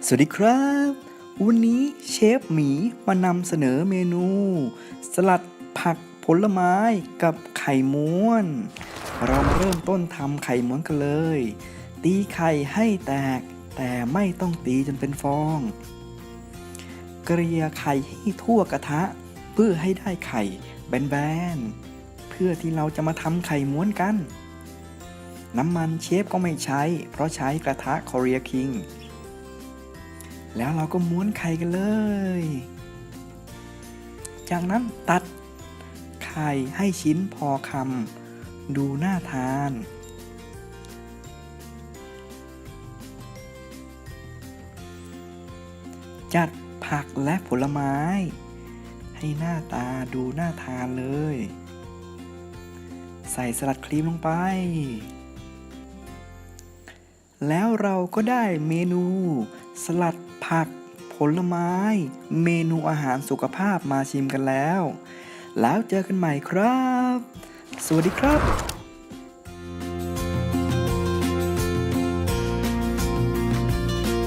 สวัสดีครับวันนี้เชฟหมีมานำเสนอเมนู สลัดผักผลไม้กับไข่ม้วนเรามาเริ่มต้นทำไข่ม้วนกันเลยตีไข่ให้แตกแต่ไม่ต้องตีจนเป็นฟองเกลี่ยไข่ให้ทั่วกระทะเพื่อให้ได้ไข่แบนๆเพื่อที่เราจะมาทำไข่ม้วนกันน้ำมันเชฟก็ไม่ใช้เพราะใช้กระทะ Korea Kingแล้วเราก็ม้วนไข่กันเลย จากนั้นตัดไข่ให้ชิ้นพอคำดูน่าทาน จัดผักและผลไม้ให้หน้าตาดูน่าทานเลย ใส่สลัดครีมลงไป แล้วเราก็ได้เมนูสลัดผักผลไม้เมนูอาหารสุขภาพมาชิมกันแล้วเจอกันใหม่ครับสวัสดีครับ